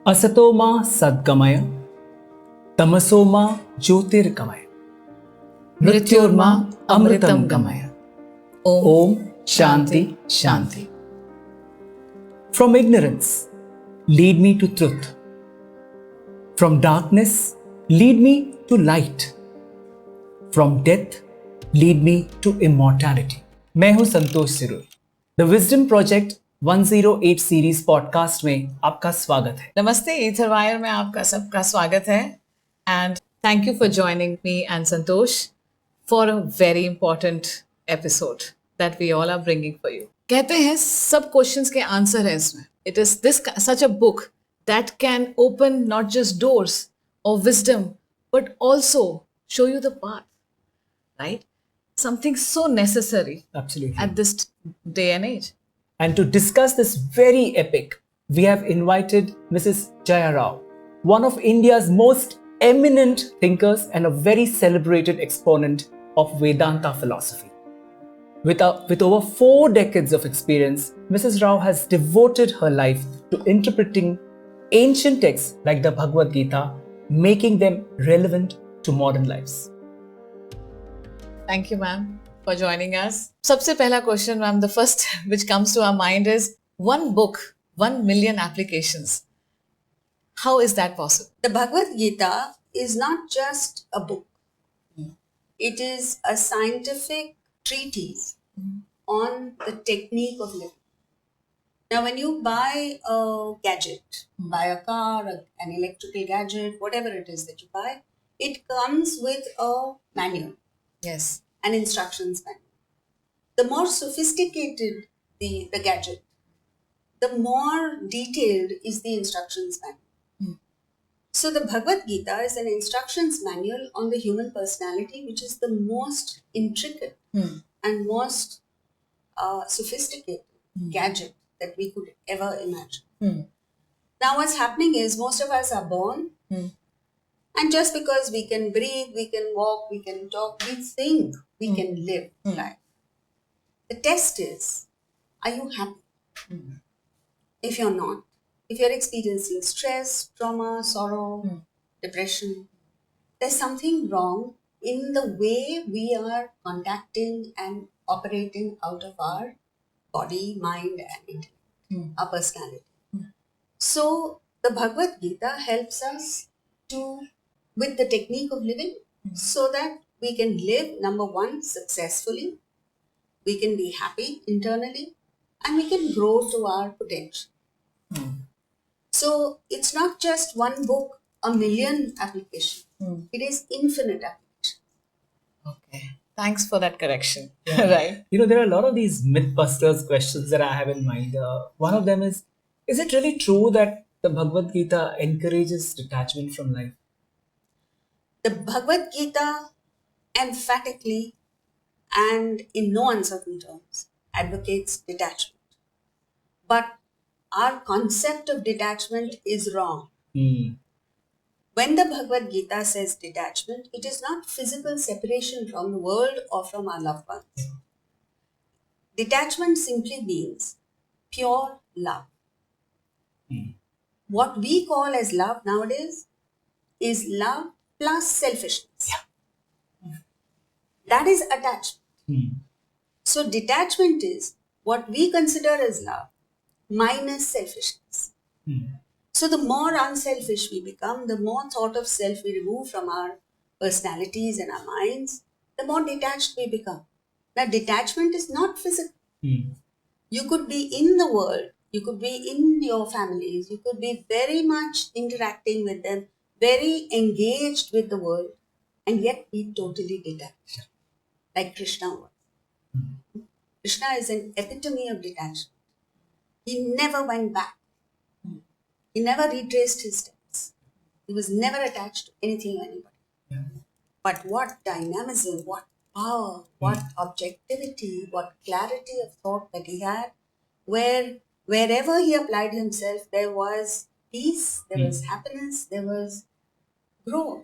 असतोमा सद्गमय तमसोमा ज्योतिर्गमय मृत्योर्मा अमृतम गमय. Om Shanti Shanti. From ignorance, lead me to truth. From darkness, lead me to light. From death, lead me to immortality. मैं हूं Santosh Sirohi. The wisdom project 108 series podcast में आपका स्वागत है. नमस्ते, ether wire में आपका सबका स्वागत है and thank you for joining me and Santosh for a very important episode that we all are bringing for you. कहते हैं सब क्वेश्चंस के आंसर है इसमें. It is this such a book that can open not just doors of wisdom but also show you the path, right? Something so necessary Absolutely. at this day and age. And to discuss this very epic, we have invited Mrs. Jaya Rao, one of India's most eminent thinkers and a very celebrated exponent of Vedanta philosophy. With over 4 decades of experience, Mrs. Rao has devoted her life to interpreting ancient texts like the Bhagavad Gita, making them relevant to modern lives. Thank you, ma'am, for joining us. सबसे पहला question, ma'am, the first which comes to our mind is one book, 1 million applications. How is that possible? The Bhagavad Gita is not just a book. It is a scientific treatise on the technique of living. Now, when you buy a gadget, buy a car, an electrical gadget, whatever it is that you buy, it comes with a manual. Yes. An instructions manual. The more sophisticated the gadget, the more detailed is the instructions manual. So the Bhagavad Gita is an instructions manual on the human personality, which is the most intricate and most sophisticated gadget that we could ever imagine. Now what's happening is most of us are born and just because we can breathe, we can walk, we can talk, we think we can live life. The test is, are you happy? If you're not, if you're experiencing stress, trauma, sorrow, depression, there's something wrong in the way we are contacting and operating out of our body, mind, and intellect, our personality. So the Bhagavad Gita helps us with the technique of living so that we can live, number one, successfully, we can be happy internally, and we can grow to our potential. So it's not just one book, a million application. It is infinite application. Okay. Thanks for that correction. Yeah. Right. You know, there are a lot of these mythbusters questions that I have in mind. One of them is it really true that the Bhagavad Gita encourages detachment from life? The Bhagavad Gita emphatically and in no uncertain terms advocates detachment. But our concept of detachment is wrong. When the Bhagavad Gita says detachment, it is not physical separation from the world or from our loved ones. Detachment simply means pure love. What we call as love nowadays is love plus selfishness. That is attachment. So detachment is what we consider as love minus selfishness. So the more unselfish we become, the more thought of self we remove from our personalities and our minds, the more detached we become. Now detachment is not physical. You could be in the world, you could be in your families, you could be very much interacting with them, very engaged with the world, and yet be totally detached, like Krishna was. Krishna is an epitome of detachment. He never went back. He never retraced his steps. He was never attached to anything or anybody. But what dynamism, what power, what objectivity, what clarity of thought that he had, wherever he applied himself, there was peace, there was happiness, there was growth.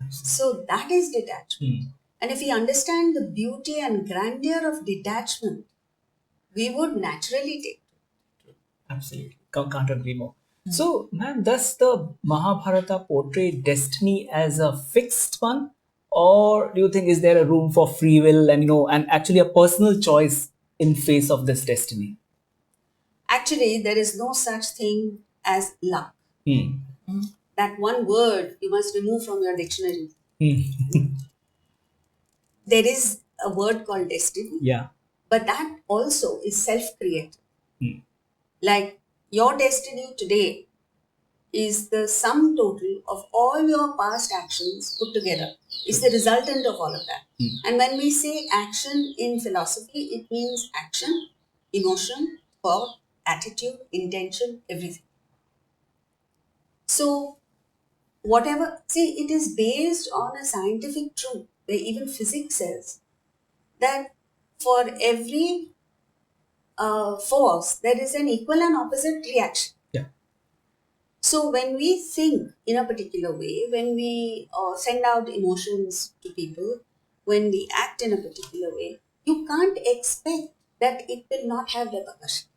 So that is detachment. And if we understand the beauty and grandeur of detachment, we would naturally take to it. Absolutely. Can't agree more. So, ma'am, does the Mahabharata portray destiny as a fixed one, or do you think is there a room for free will and and actually a personal choice in face of this destiny? Actually, there is no such thing as luck. Hmm. That one word you must remove from your dictionary. Hmm. There is a word called destiny, Yeah. but that also is self created. Hmm. Like your destiny today is the sum total of all your past actions put together. It's the resultant of all of that. And when we say action in philosophy, it means action, emotion, thought, attitude, intention, everything. So, whatever, see, it is based on a scientific truth where even physics says that for every force, there is an equal and opposite reaction. Yeah. So when we think in a particular way, when we send out emotions to people, when we act in a particular way, you can't expect that it will not have repercussions.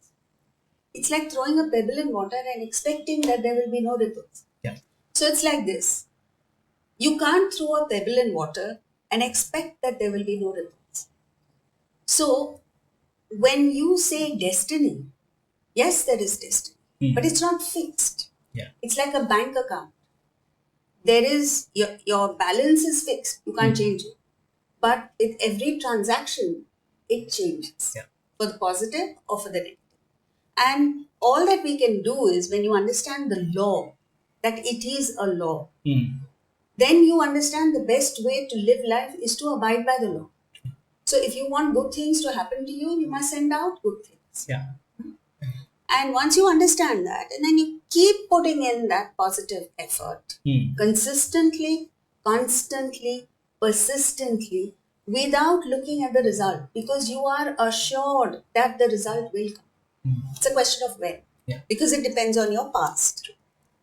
It's like throwing a pebble in water and expecting that there will be no ripples. Yeah. So it's like this. You can't throw a pebble in water and expect that there will be no ripples. So when you say destiny, yes, there is destiny, but it's not fixed. Yeah. It's like a bank account. There is your balance is fixed. You can't change it. But with every transaction, it changes Yeah. for the positive or for the negative. And all that we can do is when you understand the law, that it is a law, Hmm. then you understand the best way to live life is to abide by the law. So if you want good things to happen to you, you must send out good things. Yeah. And once you understand that, and then you keep putting in that positive effort Hmm. consistently, constantly, persistently, without looking at the result, because you are assured that the result will come. It's a question of when. Yeah. Because it depends on your past.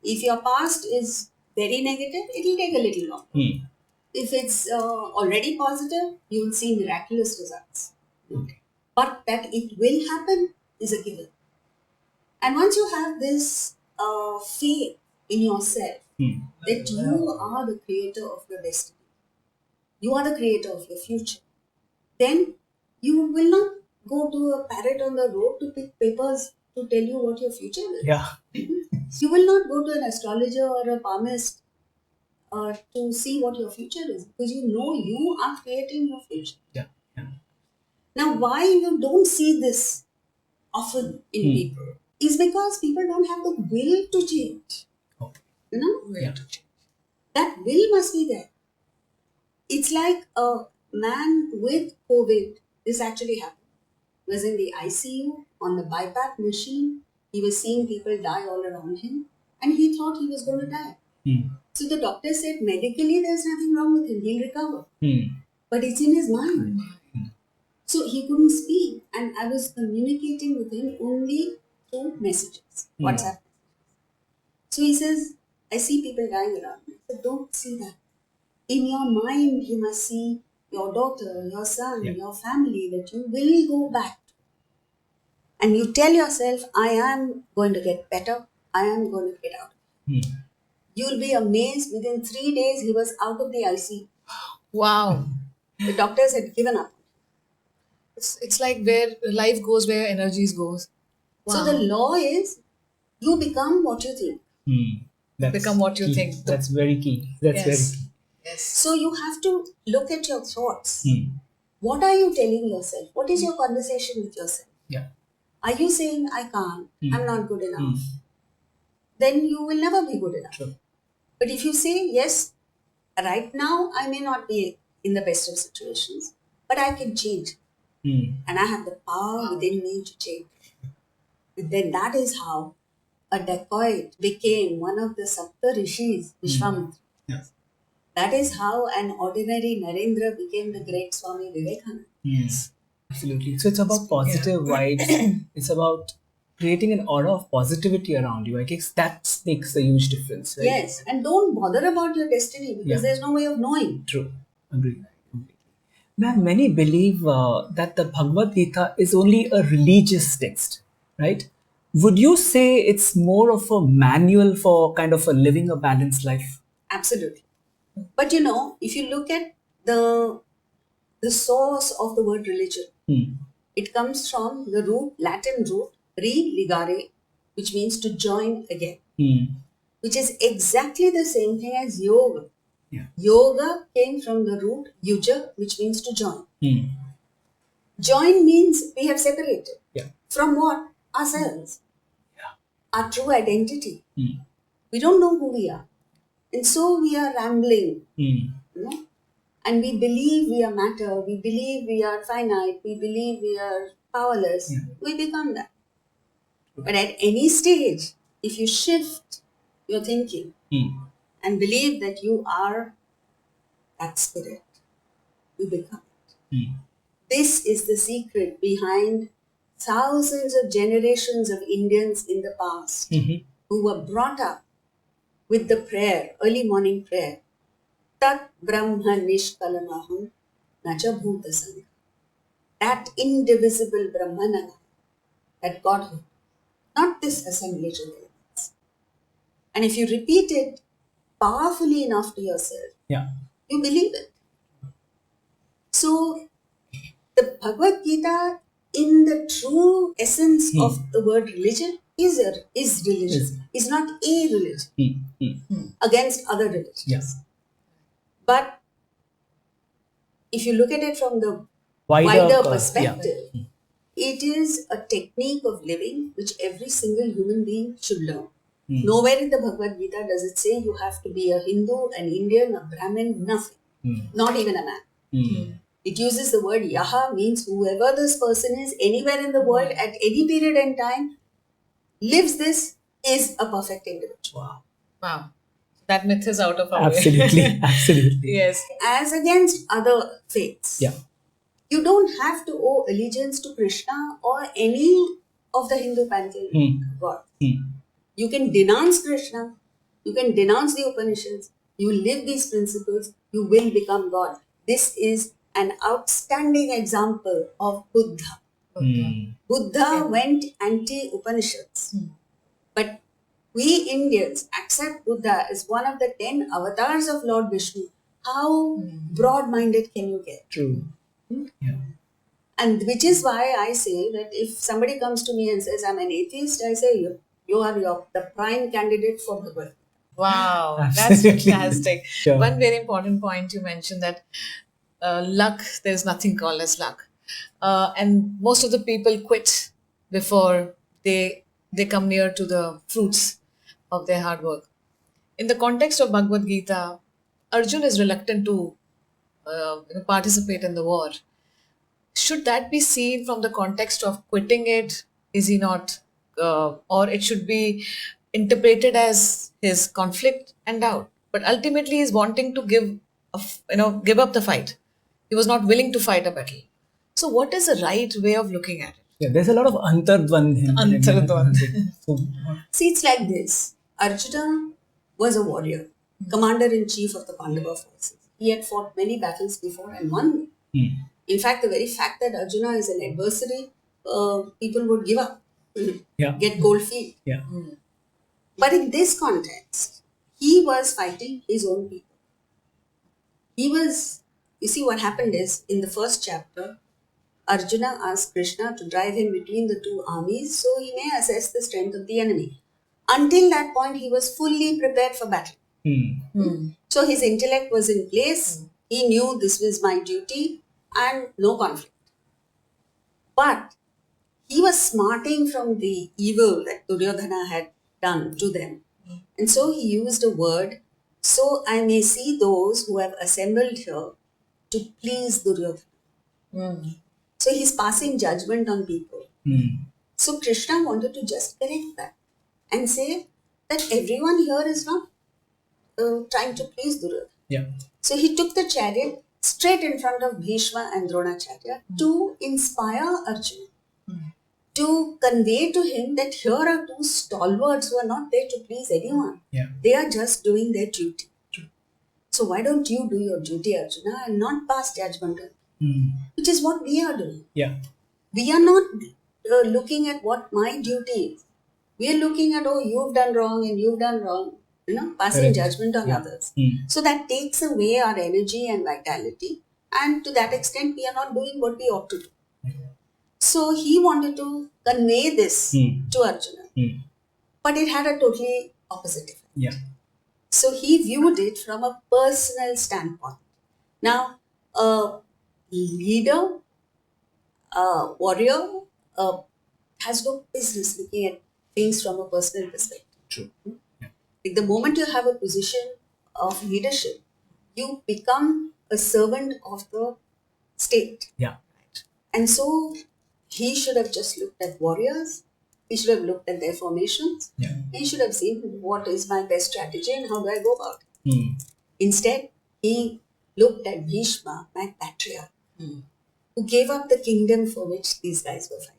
If your past is very negative, it will take a little longer. Hmm. If it's already positive, you will see miraculous results. Okay. But that it will happen is a given. And once you have this faith in yourself Hmm. that you are the creator of your destiny, you are the creator of your future, then you will not go to a parrot on the road to pick papers to tell you what your future is. Yeah. You will not go to an astrologer or a palmist to see what your future is because you know you are creating your future. Yeah. Yeah. Now, why you don't see this often in people is because people don't have the will to change. Okay. You know, Yeah. that will must be there. It's like a man with COVID. This actually happened. Was in the ICU on the BiPAP machine. He was seeing people die all around him, and he thought he was going to die. Hmm. So the doctor said medically there's nothing wrong with him. He'll recover. Hmm. But it's in his mind. So he couldn't speak, and I was communicating with him only through messages, WhatsApp. So he says, I see people dying around me. I said, don't see that. In your mind, you must see your daughter, your son, your family that you will go back to. And you tell yourself, I am going to get better. I am going to get out. You'll be amazed. Within 3 days, he was out of the ICU. Wow. The doctors had given up. It's like where life goes, where energies goes. So the law is you become what you think. That's Become what you key. think. That's very key. That's very Yes. key. Yes. So you have to look at your thoughts. What are you telling yourself? What is your conversation with yourself? Yeah. Are you saying, I can't, I'm not good enough? Then you will never be good enough. True. But if you say, yes, right now I may not be in the best of situations, but I can change. And I have the power within me to change. Then that is how a dacoit became one of the Sapta Rishis, Vishwamitra. Yes. That is how an ordinary Narendra became the great Swami Vivekananda. Yes. Absolutely. So it's about positive vibes. It's about creating an aura of positivity around you. I guess that makes a huge difference. Right? Yes, and don't bother about your destiny because there's no way of knowing. True. Agree. Completely. Ma'am, many believe that the Bhagavad Gita is only a religious text, right? Would you say it's more of a manual for kind of a living a balanced life? Absolutely. But if you look at the source of the word religion, it comes from the Latin root re-ligare, which means to join again, which is exactly the same thing as yoga. Yeah. Yoga came from the root yuja, which means to join. Join means we have separated. Yeah. From what? Ourselves. Yeah. Our true identity. We don't know who we are. And so we are rambling. And we believe we are matter, we believe we are finite, we believe we are powerless. We become that. But at any stage, if you shift your thinking and believe that you are that spirit, you become it. This is the secret behind thousands of generations of Indians in the past who were brought up with the prayer, early morning prayer. Tat Brahma Nishkalamaham Nacha Bhuta Sangha. That indivisible Brahmana, that Godhood, not this assemblage of elements. And if you repeat it powerfully enough to yourself, you believe it. So, the Bhagavad Gita, in the true essence of the word religion, is religion, is not a religion against other religions. Yes. But if you look at it from the Wider perspective, it is a technique of living which every single human being should learn. Nowhere in the Bhagavad Gita does it say you have to be a Hindu, an Indian, a Brahmin, nothing. Not even a man. It uses the word yaha, means whoever this person is, anywhere in the world, at any period in time, lives this, is a perfect individual. Wow. That myth is out of our way. Absolutely. Absolutely. Yes. As against other faiths. Yeah. You don't have to owe allegiance to Krishna or any of the Hindu pantheon gods. You can denounce Krishna, you can denounce the Upanishads, you live these principles, you will become God. This is an outstanding example of Buddha. Buddha went anti-Upanishads. But we Indians accept Buddha as one of the 10 avatars of Lord Vishnu. How broad-minded can you get? True. Yeah. And which is why I say that if somebody comes to me and says, I'm an atheist, I say, you are the prime candidate for Bhagavad. Wow, that's Absolutely. fantastic. Sure. One very important point you mentioned that luck, there's nothing called as luck. And most of the people quit before they come near to the fruits of their hard work. In the context of Bhagavad Gita, Arjun is reluctant to participate in the war. Should that be seen from the context of quitting it? Is he not, or it should be interpreted as his conflict and doubt? But ultimately, he's wanting to give up the fight. He was not willing to fight a battle. So, what is the right way of looking at it? Yeah, there's a lot of antardvan. So, See, it's like this. Arjuna was a warrior, commander-in-chief of the Pandava forces. He had fought many battles before and won. In fact, the very fact that Arjuna is an adversary, people would give up, get cold feet. Yeah. But in this context, he was fighting his own people. You see what happened is, in the first chapter, Arjuna asked Krishna to drive him between the two armies so he may assess the strength of the enemy. Until that point, he was fully prepared for battle. So his intellect was in place. He knew this was my duty and no conflict. But he was smarting from the evil that Duryodhana had done to them. And so he used a word, so I may see those who have assembled here to please Duryodhana. So he's passing judgment on people. So Krishna wanted to just correct that and say that everyone here is not trying to please Duryodhana. Yeah. So he took the chariot straight in front of Bhishma and Dronacharya to inspire Arjuna, to convey to him that here are two stalwarts who are not there to please anyone. Yeah. They are just doing their duty. So why don't you do your duty, Arjuna, and not pass judgment on me? Which is what we are doing. Yeah. We are not looking at what my duty is. We are looking at, oh, you've done wrong and you've done wrong, passing Correct. judgment on Yeah. others. Mm. So that takes away our energy and vitality. And to that extent, we are not doing what we ought to do. So he wanted to convey this to Arjuna, but it had a totally opposite effect. Yeah. So he viewed it from a personal standpoint. Now, a leader, a warrior, has no business looking at things from a personal perspective. True. Like the moment you have a position of leadership, you become a servant of the state. Yeah. And so he should have just looked at warriors. He should have looked at their formations. Yeah. He should have seen what is my best strategy and how do I go about it. Mm. Instead, he looked at Bhishma, my patriarch, who gave up the kingdom for which these guys were fighting.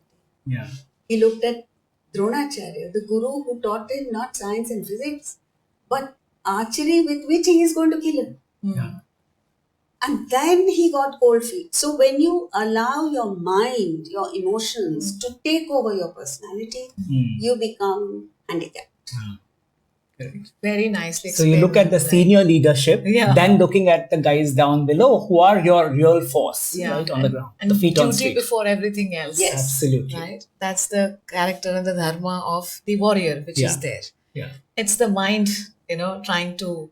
Yeah. He looked at Dronacharya, the guru who taught him not science and physics, but archery with which he is going to kill him. Yeah. And then he got cold feet. So when you allow your mind, your emotions to take over your personality, you become handicapped. Correct. Very nicely So you look at the explained, senior leadership, Yeah. then looking at the guys down below who are your real force, right, on the ground, and the feet on duty street. before everything else. Yes. Absolutely. Right? That's the character and the dharma of the warrior, which Yeah. is there. Yeah. It's the mind, trying to.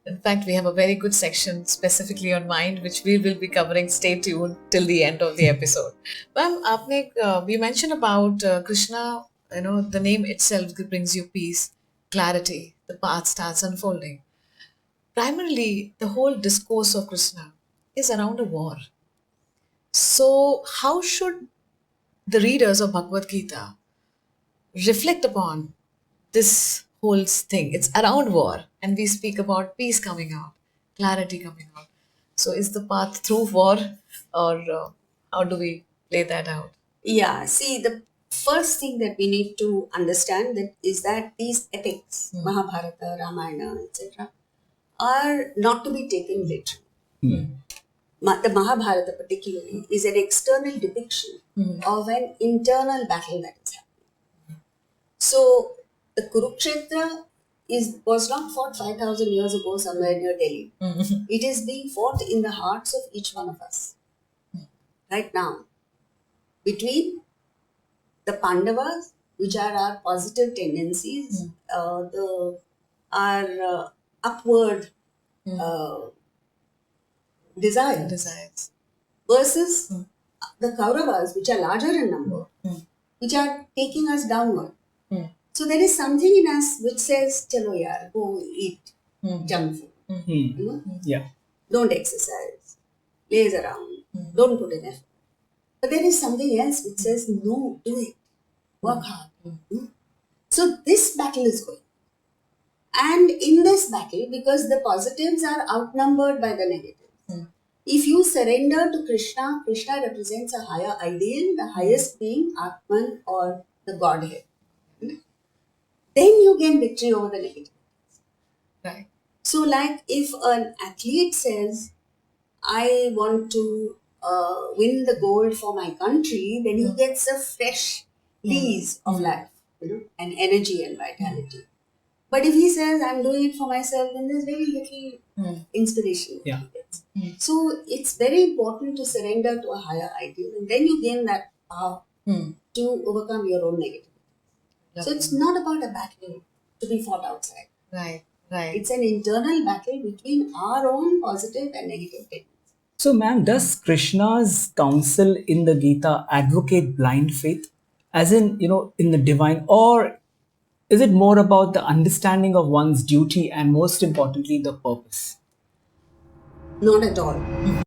In fact, we have a very good section specifically on mind, which we will be covering. Stay tuned till the end of the episode. Ma'am, you mentioned about Krishna. The name itself brings you peace, clarity. The path starts unfolding. Primarily, the whole discourse of Krishna is around a war. So, how should the readers of Bhagavad Gita reflect upon this whole thing? It's around war, and we speak about peace coming out, clarity coming out. So, is the path through war, or how do we play that out? Yeah, see, the first thing that we need to understand is that these epics, Mahabharata, Ramayana, etc., are not to be taken literally. The Mahabharata particularly is an external depiction of an internal battle that is happening. So the Kurukshetra was not fought 5,000 years ago somewhere near Delhi. It is being fought in the hearts of each one of us right now, between the Pandavas, which are our positive tendencies, our upward desires, versus the Kauravas, which are larger in number, which are taking us downward. So there is something in us which says, "Chalo yaar, go eat junk food. Yeah. Don't exercise, laze around, don't put in effort." But there is something else which says, "No, do it, work hard." So this battle is going. And in this battle, because the positives are outnumbered by the negatives, if you surrender to Krishna, Krishna represents a higher ideal, the highest being Atman or the Godhead. Then you gain victory over the negative. Right. So, like if an athlete says, "I want to win the gold for my country," then he gets a fresh lease of life, and energy and vitality. But if he says, "I'm doing it for myself," then there's very little inspiration that he gets. So it's very important to surrender to a higher ideal, and then you gain that power to overcome your own negativity. So it's not about a battle to be fought outside. Right. Right. It's an internal battle between our own positive and negative tendencies. So, ma'am, does Krishna's counsel in the Gita advocate blind faith, as in, in the divine, or is it more about the understanding of one's duty and most importantly, the purpose? Not at all.